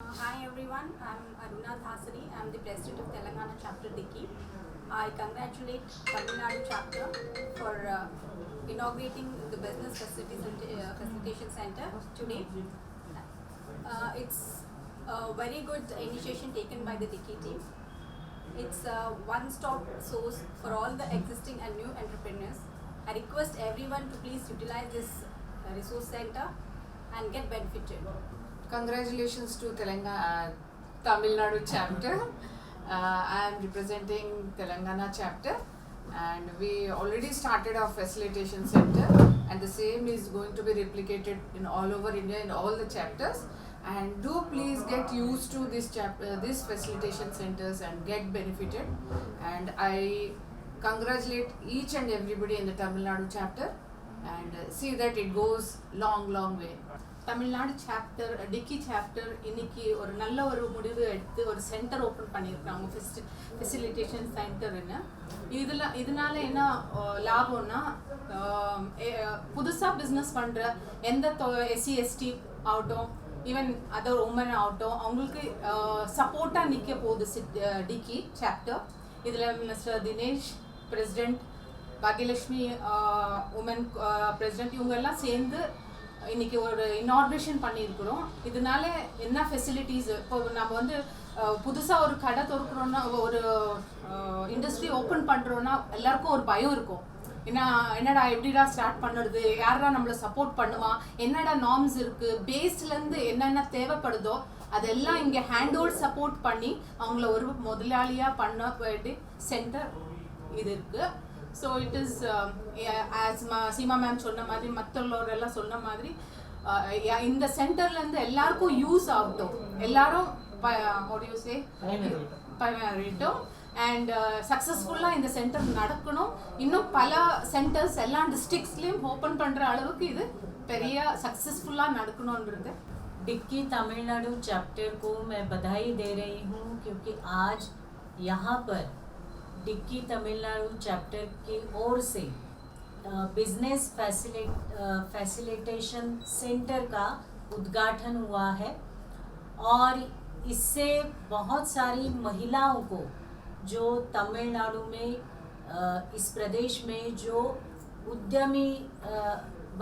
Hi everyone, I'm Aruna Dhasari. I'm the president of Telangana chapter Dicky. I congratulate Tamil Nadu chapter for inaugurating the business facilitation center today. It's a very good initiation taken by the Dicky team. It's a one-stop source for all the existing and new entrepreneurs. I request everyone to please utilize this resource center and get benefited. Congratulations to Tamil Nadu chapter. I am representing Telangana chapter, and we already started our facilitation center, and the same is going to be replicated in all over India in all the chapters. And do please get used to this facilitation centers and get benefited. And I congratulate each and everybody in the Tamil Nadu chapter and see that it goes long way. Tamil Nadu chapter DICCI chapter இன்னைக்கு ஒரு நல்ல ஒரு முடிவு எடுத்து ஒரு centre open பண்ணியிருக்காங்க facilitation சென்டர்னு. இதனால என்ன லாபம்னா புதுசாக பிஸ்னஸ் பண்ணுற எந்த எஸ்சி எஸ்டி ஆகட்டும், ஈவன் அதர் உமன் ஆகட்டும், அவங்களுக்கு சப்போர்ட்டாக நிற்க போகுது டிக்கி சாப்டர். இதில் mister Dinesh president, Bhagyalakshmi woman president, இவங்கெல்லாம் சேர்ந்து இன்னைக்கு ஒரு இனார்கரேஷன் பண்ணியிருக்கிறோம். இதனால என்ன ஃபெசிலிட்டிஸ், இப்போ நம்ம வந்து புதுசாக ஒரு கடை திறக்கிறோன்னா, ஒரு இண்டஸ்ட்ரி ஓப்பன் பண்ணுறோன்னா எல்லாருக்கும் ஒரு பயம் இருக்கும். என்னடா எப்படிடா ஸ்டார்ட் பண்ணுறது, யாரா நம்மளை சப்போர்ட் பண்ணுவா, என்னடா நார்ம்ஸ் இருக்குது, பேஸ்லேருந்து என்னென்ன தேவைப்படுதோ அதெல்லாம் இங்கே ஹேண்ட் ஓவர் சப்போர்ட் பண்ணி அவங்கள ஒரு முதலாளியாக பண்ண வேண்டிய சென்டர் இது இருக்குது. So it is as Seema ma'am சொன்ன மாதிரி, மற்றவங்களோரெல்லாம் சொன்ன மாதிரி இந்த சென்டர்லேருந்து எல்லாருக்கும் யூஸ் ஆகட்டும், எல்லாரும் பயனடையட்டும் அண்ட் சக்ஸஸ்ஃபுல்லாக இந்த சென்டர் நடக்கணும். இன்னும் பல சென்டர்ஸ் எல்லா டிஸ்ட்ரிக்ட்ஸ்லேயும் ஓப்பன் பண்ணுற அளவுக்கு இது பெரிய சக்ஸஸ்ஃபுல்லாக நடக்கணுன்றது. डिक्की तमिलनाडु चैप्टर को मैं बधाई दे रही हूँ क्योंकि आज यहाँ पर डिक्की तमिलनाडु चैप्टर की ओर से बिजनेस फैसिलिटेशन सेंटर का उद्घाटन हुआ है और इससे बहुत सारी महिलाओं को जो तमिलनाडु में इस प्रदेश में जो उद्यमी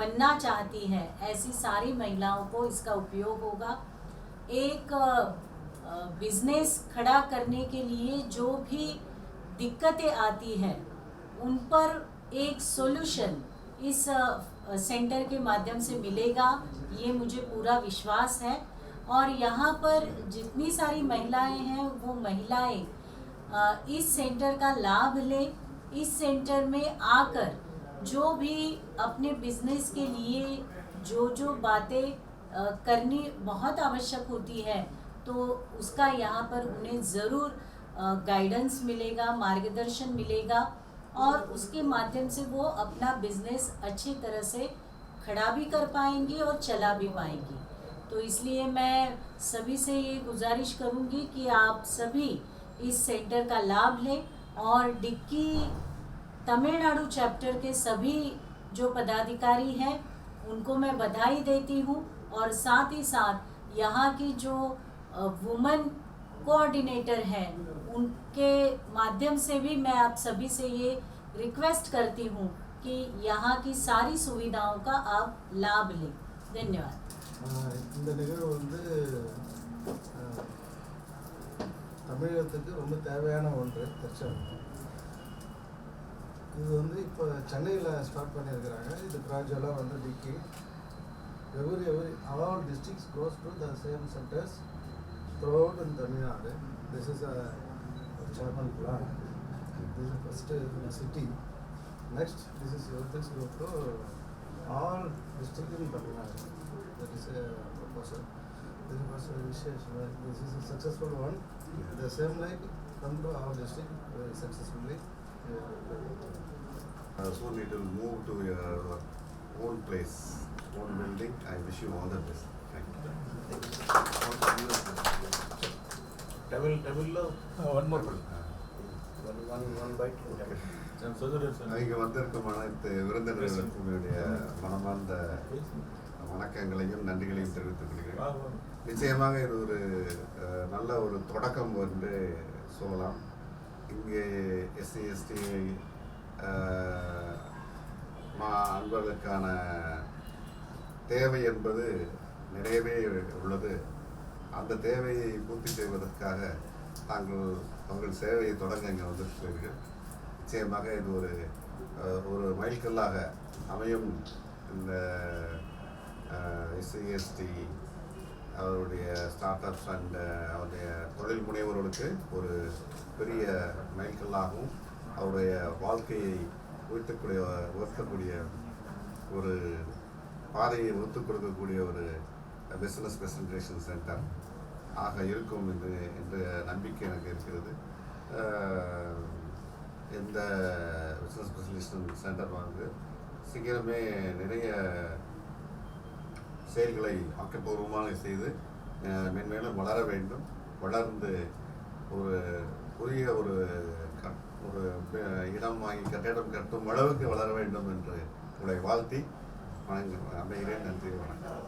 बनना चाहती है, ऐसी सारी महिलाओं को इसका उपयोग होगा. एक बिजनेस खड़ा करने के लिए जो भी दिक्कतें आती हैं उन पर एक सॉल्यूशन इस सेंटर के माध्यम से मिलेगा, ये मुझे पूरा विश्वास है. और यहाँ पर जितनी सारी महिलाएं हैं वो महिलाएं इस सेंटर का लाभ लें. इस सेंटर में आकर जो भी अपने बिजनेस के लिए जो बातें करनी बहुत आवश्यक होती है, तो उसका यहाँ पर उन्हें ज़रूर गाइडेंस मिलेगा, मार्गदर्शन मिलेगा और उसके माध्यम से वो अपना बिजनेस अच्छी तरह से खड़ा भी कर पाएंगी और चला भी पाएंगी. तो इसलिए मैं सभी से ये गुजारिश करूँगी कि आप सभी इस सेंटर का लाभ लें और डिक्की तमिलनाडु चैप्टर के सभी जो पदाधिकारी हैं उनको मैं बधाई देती हूँ. और साथ ही साथ यहाँ की जो वुमेन कोऑर्डिनेटर हैं उनके माध्यम से भी मैं आप सभी से ये रिक्वेस्ट करती हूँ कि यहाँ की सारी सुविधाओं का आप लाभ लें. धन्यवाद. இந்த நிகழ்வு வந்து தமிழகத்துக்கு ரொம்ப தேவையான ஒன்று. இது வந்து இப்போ சென்னையில் ஸ்டார்ட் பண்ணியிருக்கிறாங்க. இது கிராஜுவலாக வந்து டிக்கி every all districts goes to the same centres throughout in Tamil Nadu. This is a chairman plan. This is first city. Next, this is everything go to all districts in Tamil Nadu. That is a proposal. This was a initiation. This is a successful one. The same like come to our district successfully. Soon it will move to your own place, own building. I wish you all the best. Thank you. Tamil lo one more one bite. இங்கே வந்திருக்கும் அனைத்து விருந்தினர்களுக்கும் என்னுடைய மனமார்ந்த வணக்கங்களையும் நன்றிகளையும் தெரிவித்துக் கொள்கிறேன். நிச்சயமாக இது ஒரு நல்ல ஒரு தொடக்கம் என்று சொல்லலாம். இங்கே எஸ்சி எஸ்டி அன்பர்களுக்கான தேவை என்பது நிறையவே உள்ளது. அந்த தேவையை பூர்த்தி செய்வதற்காக தங்கள் சேவையை தொடங்க இங்கே வந்திருக்கிறீர்கள். நிச்சயமாக இது ஒரு மைல்கல்லாக அமையும். இந்த எஸ்சிஎஸ்டி அவருடைய ஸ்டார்ட் அப்ஸ் அண்ட் அவருடைய தொழில் முனைவோர்களுக்கு ஒரு பெரிய மைல்கல்லாகவும் அவருடைய வாழ்க்கையை உயர்த்தக்கூடிய ஒரு பாதையை ஒத்துக் கொடுக்கக்கூடிய ஒரு பிஸ்னஸ் ப்ரெசன்டேஷன் சென்டர் ஆக இருக்கும் என்ற நம்பிக்கை எனக்கு இருக்கிறது. இந்த பிஸ்னஸ் ப்ரெசன்டேஷன் சென்டர் சீக்கிரமே நிறைய செயல்களை ஆக்கப்பூர்வமாக செய்து மென்மேலும் வளர வேண்டும். வளர்ந்து ஒரு புதிய ஒரு இடம் வாங்கி கட்டிடம் கட்டும் அளவுக்கு வளர வேண்டும் என்று உங்களை வாழ்த்தி அமைகிறேன். நன்றி, வணக்கம்.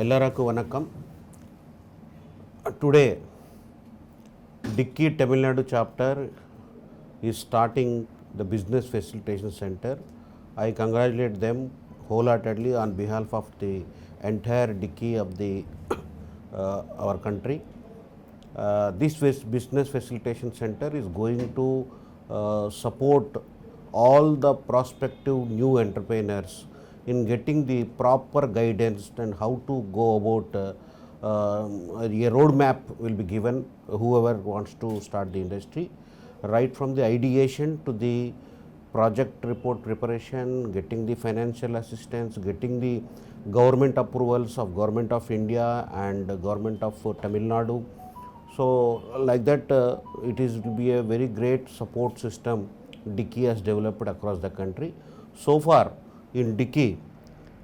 எல்லாருக்கும் வணக்கம். Today, Dicky Tamil Nadu chapter is starting the Business Facilitation Center. I congratulate them wholeheartedly on behalf of the entire dicky of the our country. This business facilitation center is going to support all the prospective new entrepreneurs in getting the proper guidance and how to go about. A roadmap will be given whoever wants to start the industry, right from the ideation to the project report preparation, getting the financial assistance, getting the government approvals of Government of India and Government of Tamil Nadu. So like that it is to be a very great support system dicky has developed across the country. So far in dicky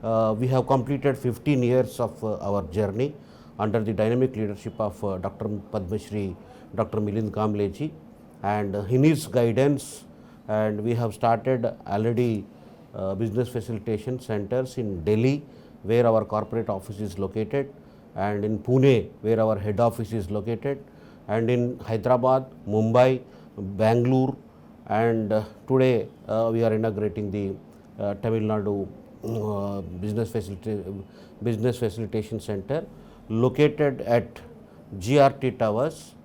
we have completed 15 years of our journey under the dynamic leadership of Dr. Padma Shri Dr. Milind Kambleji, and in his guidance, and we have started already business facilitation centers in Delhi where our corporate office is located, and in Pune where our head office is located, and in Hyderabad, Mumbai, Bangalore, and today we are inaugurating the Tamil Nadu business facilitation center located at GRT Towers,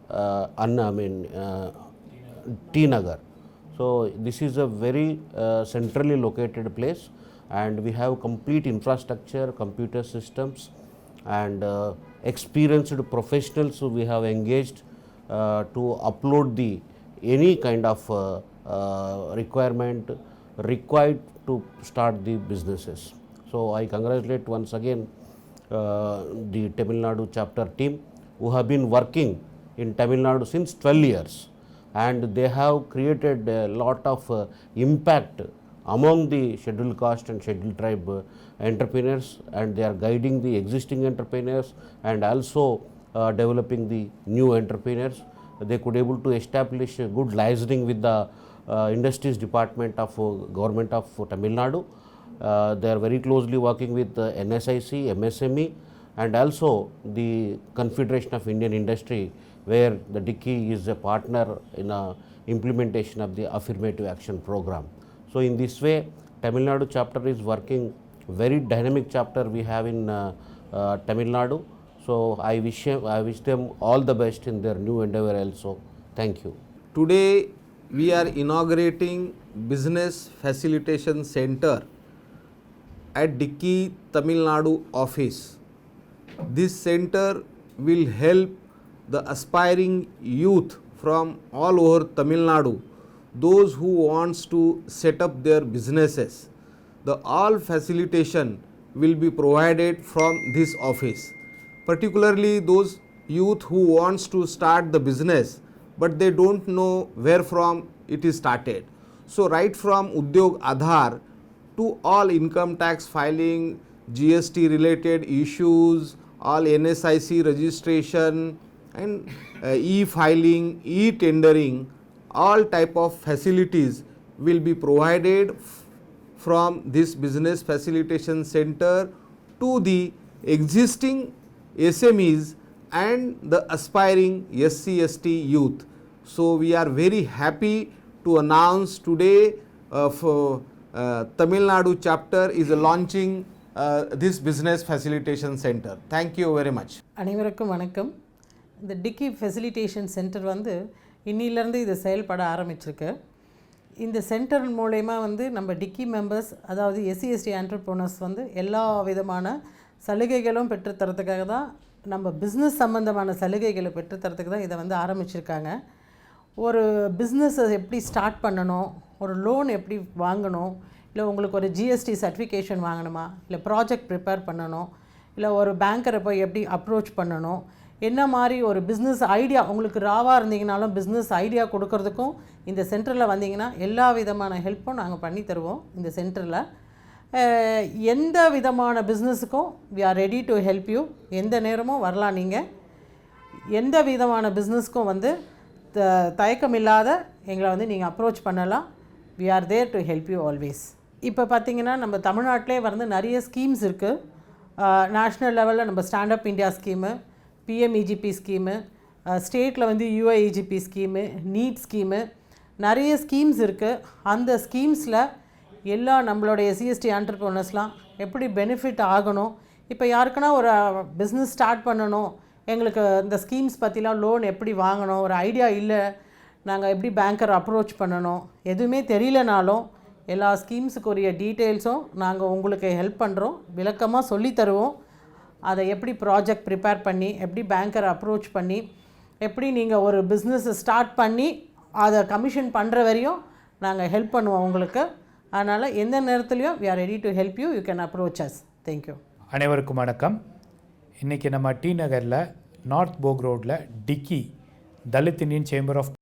T Nagar. So this is a very centrally located place, and we have complete infrastructure, computer systems, and experienced professionals who we have engaged to upload the any kind of requirement required to start the businesses. So I congratulate once again the Tamil Nadu chapter team who have been working in Tamil Nadu since 12 years, and they have created a lot of impact among the scheduled caste and scheduled tribe entrepreneurs, and they are guiding the existing entrepreneurs and also developing the new entrepreneurs. They could able to establish a good licensing with the industries department of Government of Tamil Nadu. They are very closely working with NSIC, MSME, and also the Confederation of Indian Industry, where the dicky is a partner in implementation of the affirmative action program. So in this way, Tamil Nadu chapter is working very dynamic chapter we have in Tamil Nadu. So I wish them all the best in their new endeavor also. Thank you. Today we are inaugurating Business Facilitation Center at dicky Tamil Nadu office. This center will help the aspiring youth from all over Tamil Nadu, those who wants to set up their businesses. The all facilitation will be provided from this office, particularly those youth who wants to start the business but they don't know where from it is started. So right from Udyog Aadhaar to all income tax filing, GST related issues, all NSIC registration and e-filing, e-tendering, all type of facilities will be provided from this business facilitation center to the existing SMEs and the aspiring SC/ST youth. So we are very happy to announce today for Tamil Nadu chapter is launching this business facilitation center. Thank you very much. அனைவருக்கும் வணக்கம். இந்த டிக்கி facilitation centre வந்து இன்னிலேருந்து இது செயல்பட ஆரம்பிச்சிருக்கு. இந்த centre மூலயமா வந்து நம்ம டிக்கி மெம்பர்ஸ், அதாவது SC/ST என்டர்ப்ரனர்ஸ் வந்து எல்லா விதமான சலுகைகளும் பெற்றுத்தரத்துக்காக தான், நம்ம பிஸ்னஸ் சம்மந்தமான சலுகைகளை பெற்றுத்தரத்துக்கு தான் இதை வந்து ஆரம்பிச்சிருக்காங்க. ஒரு பிஸ்னஸை எப்படி ஸ்டார்ட் பண்ணணும், ஒரு லோன் எப்படி வாங்கணும், இல்லை உங்களுக்கு ஒரு GST சர்டிஃபிகேஷன் வாங்கணுமா, இல்லை ப்ராஜெக்ட் ப்ரிப்பேர் பண்ணணும், இல்லை ஒரு பேங்கரை போய் எப்படி அப்ரோச் பண்ணணும், என்ன மாதிரி ஒரு பிஸ்னஸ் ஐடியா உங்களுக்கு ராவாக இருந்தீங்கனாலும் பிஸ்னஸ் ஐடியா கொடுக்கறதுக்கும் இந்த சென்டரில் வந்தீங்கன்னா எல்லா விதமான ஹெல்ப்பும் நாங்கள் பண்ணி தருவோம். இந்த சென்டரில் எந்த விதமான பிஸ்னஸுக்கும் we are ready to help you. எந்த நேரமும் வரலாம். நீங்கள் எந்த விதமான பிஸ்னஸ்க்கும் வந்து தயக்கம் இல்லாத எங்களை வந்து நீங்கள் அப்ரோச் பண்ணலாம். we are there to help you always. இப்போ பார்த்திங்கன்னா நம்ம தமிழ்நாட்டிலே வந்து நிறைய ஸ்கீம்ஸ் இருக்குது. நேஷ்னல் லெவலில் நம்ம stand up India scheme, PMEGP scheme, ஸ்டேட்டில் வந்து UIEGP ஸ்கீமு, நீட் ஸ்கீமு, நிறைய ஸ்கீம்ஸ் இருக்குது. அந்த ஸ்கீம்ஸில் எல்லா நம்மளோட SC/ST என்டர்ப்ரனர்ஸ்லாம் எப்படி பெனிஃபிட் ஆகணும், இப்போ யாருக்குன்னா ஒரு பிஸ்னஸ் ஸ்டார்ட் பண்ணணும், எங்களுக்கு இந்த ஸ்கீம்ஸ் பற்றிலாம் லோன் எப்படி வாங்கணும் ஒரு ஐடியா இல்லை, நாங்கள் எப்படி பேங்கர் அப்ரோச் பண்ணணும் எதுவுமே தெரியலனாலும் எல்லா ஸ்கீம்ஸுக்குரிய டீட்டெயில்ஸும் நாங்கள் உங்களுக்கு ஹெல்ப் பண்ணுறோம், விளக்கமாக சொல்லித் தருவோம். அதை எப்படி ப்ராஜெக்ட் ப்ரிப்பேர் பண்ணி எப்படி பேங்கரை அப்ரோச் பண்ணி எப்படி நீங்கள் ஒரு பிஸ்னஸை ஸ்டார்ட் பண்ணி அதை கமிஷன் பண்ணுற வரையும் நாங்கள் ஹெல்ப் பண்ணுவோம் உங்களுக்கு. அதனால் எந்த நேரத்துலையும் we are ready to help you, you can approach us. Thank you. அனைவருக்கும் வணக்கம். இன்றைக்கி நம்ம டி நகரில் நார்த் போக் ரோட்டில் டிக்கி தலித் இந்தியன் சேம்பர் ஆஃப்